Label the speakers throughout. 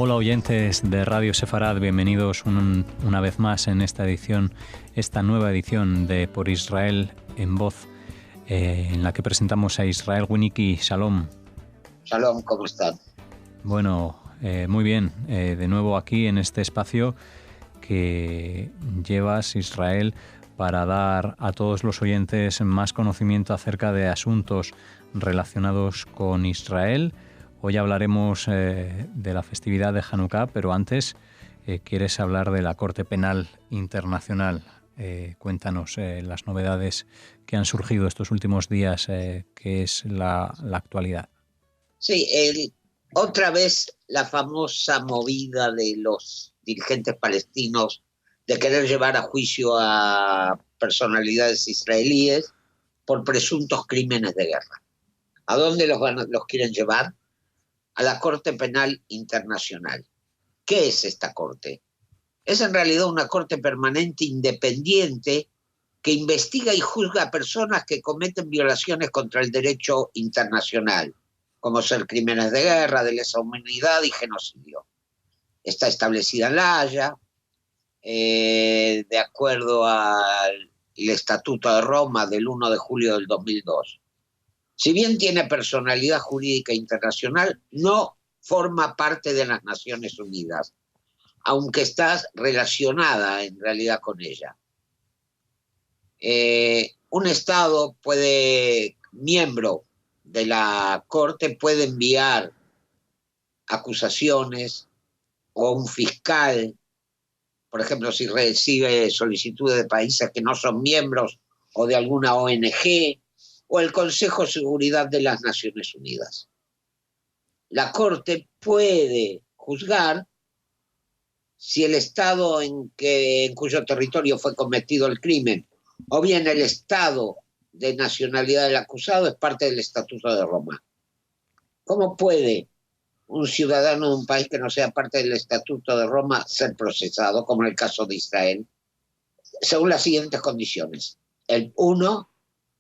Speaker 1: Hola oyentes de Radio Sefarad, bienvenidos una vez más en esta nueva edición de Por Israel en Voz, en la que presentamos a Israel Winicky. Shalom.
Speaker 2: Shalom, ¿cómo están?
Speaker 1: Bueno, muy bien, de nuevo aquí en este espacio que llevas, Israel, para dar a todos los oyentes más conocimiento acerca de asuntos relacionados con Israel. Hoy hablaremos de la festividad de Hanukkah, pero antes quieres hablar de la Corte Penal Internacional. Cuéntanos las novedades que han surgido estos últimos días, que es la actualidad.
Speaker 2: Sí, otra vez la famosa movida de los dirigentes palestinos de querer llevar a juicio a personalidades israelíes por presuntos crímenes de guerra. ¿A dónde los quieren llevar? A la Corte Penal Internacional. ¿Qué es esta corte? Es en realidad una corte permanente independiente que investiga y juzga a personas que cometen violaciones contra el derecho internacional, como ser crímenes de guerra, de lesa humanidad y genocidio. Está establecida en La Haya, de acuerdo al Estatuto de Roma del 1 de julio del 2002. Si bien tiene personalidad jurídica internacional, no forma parte de las Naciones Unidas, aunque está relacionada en realidad con ella. Un Estado miembro de la Corte puede enviar acusaciones, o un fiscal, por ejemplo, si recibe solicitudes de países que no son miembros o de alguna ONG, o el Consejo de Seguridad de las Naciones Unidas. La Corte puede juzgar si el Estado en cuyo territorio fue cometido el crimen, o bien el Estado de nacionalidad del acusado, es parte del Estatuto de Roma. ¿Cómo puede un ciudadano de un país que no sea parte del Estatuto de Roma ser procesado, como en el caso de Israel? Según las siguientes condiciones.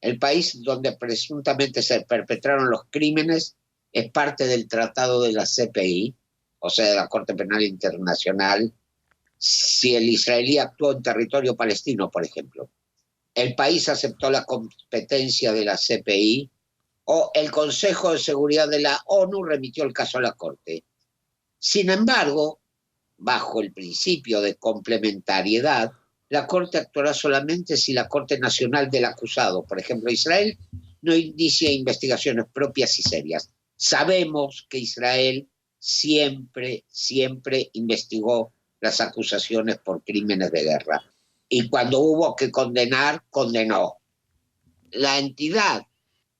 Speaker 2: El país donde presuntamente se perpetraron los crímenes es parte del tratado de la CPI, o sea, de la Corte Penal Internacional. Si el israelí actuó en territorio palestino, por ejemplo, el país aceptó la competencia de la CPI, o el Consejo de Seguridad de la ONU remitió el caso a la Corte. Sin embargo, bajo el principio de complementariedad, la Corte actuará solamente si la Corte Nacional del acusado, por ejemplo Israel, no inicia investigaciones propias y serias. Sabemos que Israel siempre investigó las acusaciones por crímenes de guerra. Y cuando hubo que condenar, condenó. La entidad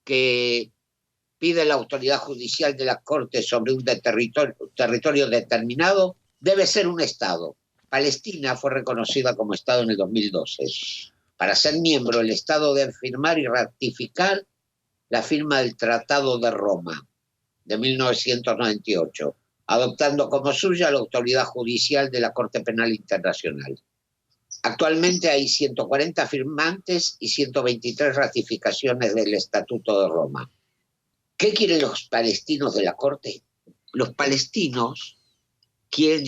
Speaker 2: que pide la autoridad judicial de la Corte sobre un territorio determinado debe ser un Estado. Palestina fue reconocida como Estado en el 2012. Para ser miembro, el Estado debe firmar y ratificar la firma del Tratado de Roma de 1998, adoptando como suya la autoridad judicial de la Corte Penal Internacional. Actualmente hay 140 firmantes y 123 ratificaciones del Estatuto de Roma. ¿Qué quieren los palestinos de la Corte? Los palestinos quieren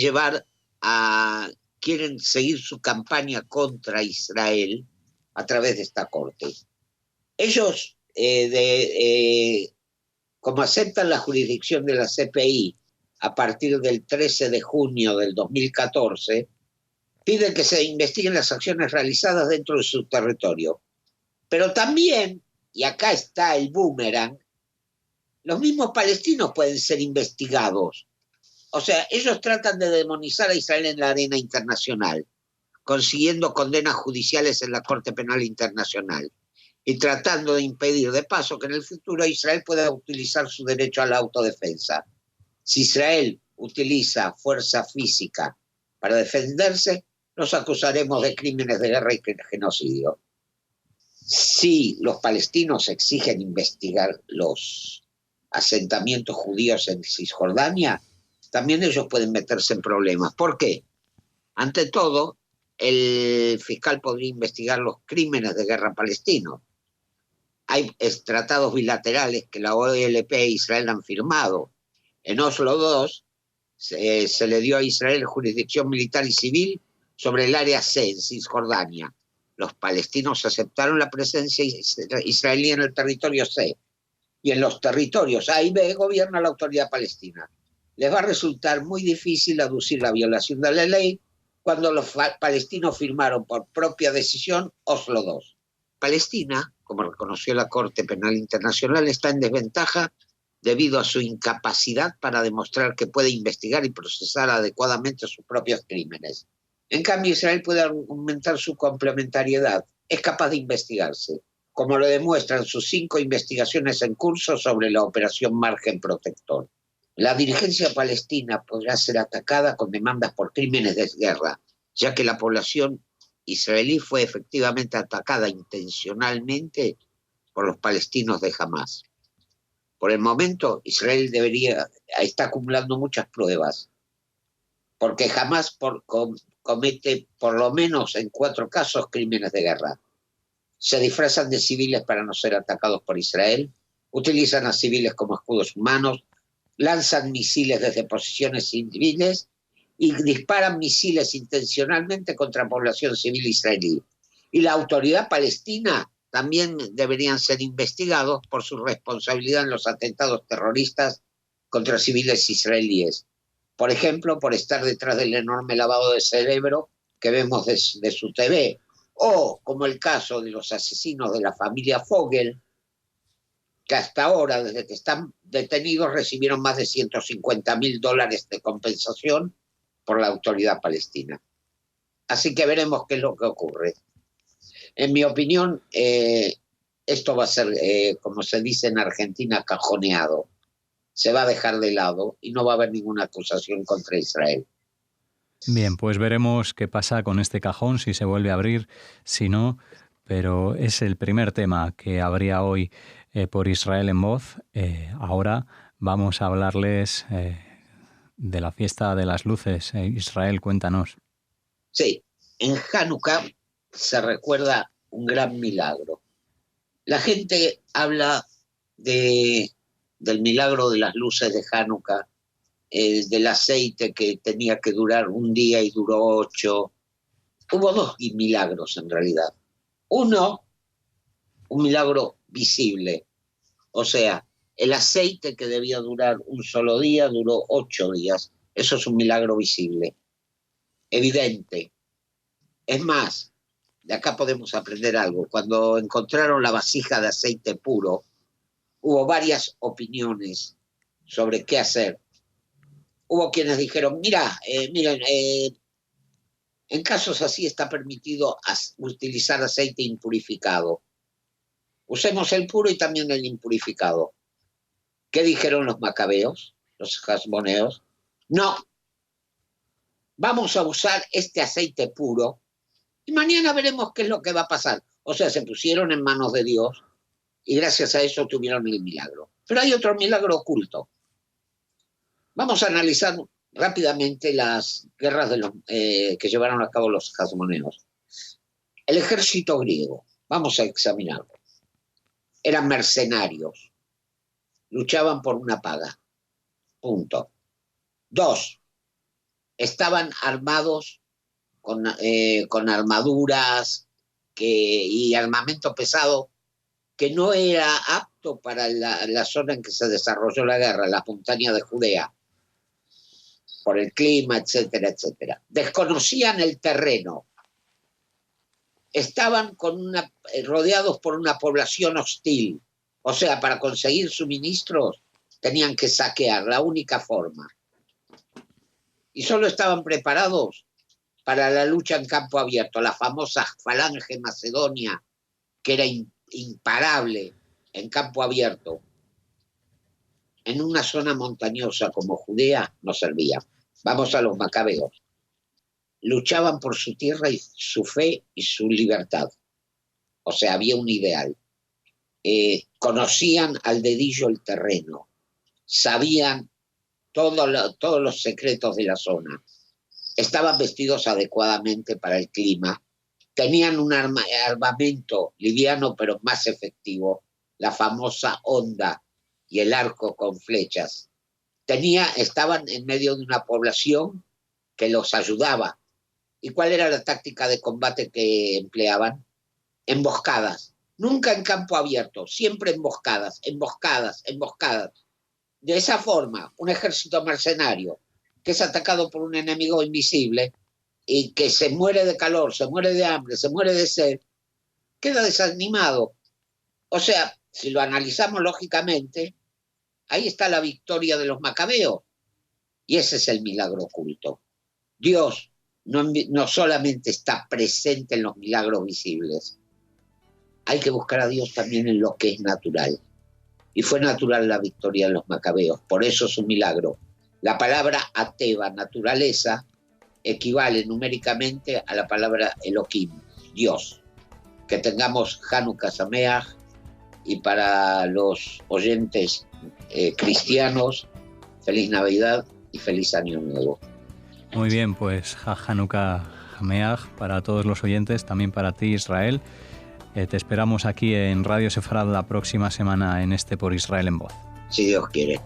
Speaker 2: seguir su campaña contra Israel a través de esta Corte. Ellos, como aceptan la jurisdicción de la CPI a partir del 13 de junio del 2014, piden que se investiguen las acciones realizadas dentro de su territorio. Pero también, y acá está el boomerang, los mismos palestinos pueden ser investigados. O sea, ellos tratan de demonizar a Israel en la arena internacional, consiguiendo condenas judiciales en la Corte Penal Internacional y tratando de impedir de paso que en el futuro Israel pueda utilizar su derecho a la autodefensa. Si Israel utiliza fuerza física para defenderse, los acusaremos de crímenes de guerra y genocidio. Si los palestinos exigen investigar los asentamientos judíos en Cisjordania, también ellos pueden meterse en problemas. ¿Por qué? Ante todo, el fiscal podría investigar los crímenes de guerra palestinos. Hay tratados bilaterales que la OLP e Israel han firmado. En Oslo II se le dio a Israel jurisdicción militar y civil sobre el área C en Cisjordania. Los palestinos aceptaron la presencia israelí en el territorio C, y en los territorios A y B gobierna la autoridad palestina. Les va a resultar muy difícil aducir la violación de la ley cuando los palestinos firmaron por propia decisión Oslo II. Palestina, como reconoció la Corte Penal Internacional, está en desventaja debido a su incapacidad para demostrar que puede investigar y procesar adecuadamente sus propios crímenes. En cambio, Israel puede aumentar su complementariedad. Es capaz de investigarse, como lo demuestran sus 5 investigaciones en curso sobre la Operación Margen Protector. La dirigencia palestina podrá ser atacada con demandas por crímenes de guerra, ya que la población israelí fue efectivamente atacada intencionalmente por los palestinos de Hamás. Por el momento, Israel está acumulando muchas pruebas, porque Hamás comete por lo menos en 4 casos crímenes de guerra. Se disfrazan de civiles para no ser atacados por Israel, utilizan a civiles como escudos humanos, lanzan misiles desde posiciones civiles y disparan misiles intencionalmente contra población civil israelí. Y la autoridad palestina también deberían ser investigados por su responsabilidad en los atentados terroristas contra civiles israelíes. Por ejemplo, por estar detrás del enorme lavado de cerebro que vemos de su TV, o como el caso de los asesinos de la familia Fogel, que hasta ahora, desde que están detenidos, recibieron más de $150.000 de compensación por la autoridad palestina. Así que veremos qué es lo que ocurre. En mi opinión, esto va a ser, como se dice en Argentina, cajoneado. Se va a dejar de lado y no va a haber ninguna acusación contra Israel.
Speaker 1: Bien, pues veremos qué pasa con este cajón, si se vuelve a abrir, si no, pero es el primer tema que habría hoy por Israel en Voz. Ahora vamos a hablarles de la fiesta de las luces. Israel, cuéntanos.
Speaker 2: Sí, en Hanukkah se recuerda un gran milagro. La gente habla del milagro de las luces de Hanukkah, del aceite que tenía que durar un día y duró 8. Hubo 2 milagros en realidad. Uno, un milagro visible, o sea, el aceite que debía durar un solo día duró 8 días. Eso es un milagro visible, evidente. Es más, de acá podemos aprender algo. Cuando encontraron la vasija de aceite puro, hubo varias opiniones sobre qué hacer. Hubo quienes dijeron, miren, en casos así está permitido utilizar aceite impurificado. Usemos el puro y también el impurificado. ¿Qué dijeron los macabeos, los hasmoneos? No, vamos a usar este aceite puro y mañana veremos qué es lo que va a pasar. O sea, se pusieron en manos de Dios y gracias a eso tuvieron el milagro. Pero hay otro milagro oculto. Vamos a analizar rápidamente las guerras que llevaron a cabo los hasmoneos. El ejército griego, vamos a examinarlo. Eran mercenarios, luchaban por una paga. Punto. 2, estaban armados con armaduras y armamento pesado que no era apto para la zona en que se desarrolló la guerra, las montañas de Judea, por el clima, etcétera, etcétera. Desconocían el terreno. Estaban rodeados por una población hostil. O sea, para conseguir suministros tenían que saquear, la única forma. Y solo estaban preparados para la lucha en campo abierto, la famosa falange macedonia, que era imparable en campo abierto. En una zona montañosa como Judea no servía. Vamos a los macabeos. Luchaban por su tierra y su fe y su libertad. O sea, había un ideal. Conocían al dedillo el terreno. Sabían todos los secretos de la zona. Estaban vestidos adecuadamente para el clima. Tenían un armamento liviano pero más efectivo. La famosa honda y el arco con flechas. estaban en medio de una población que los ayudaba. ¿Y cuál era la táctica de combate que empleaban? Emboscadas. Nunca en campo abierto, siempre emboscadas, emboscadas, emboscadas. De esa forma, un ejército mercenario que es atacado por un enemigo invisible y que se muere de calor, se muere de hambre, se muere de sed, queda desanimado. O sea, si lo analizamos lógicamente, ahí está la victoria de los macabeos. Y ese es el milagro oculto. Dios no solamente está presente en los milagros visibles, hay que buscar a Dios también en lo que es natural. Y fue natural la victoria de los macabeos, por eso es un milagro. La palabra ateva, naturaleza, equivale numéricamente a la palabra Elohim, Dios. Que tengamos Hanukkah Sameach, y para los oyentes cristianos, feliz Navidad y feliz Año Nuevo.
Speaker 1: Muy bien, pues Hanukkah Sameach para todos los oyentes, también para ti, Israel. Te esperamos aquí en Radio Sefarad la próxima semana en Por Israel en Voz.
Speaker 2: Si Dios quiere.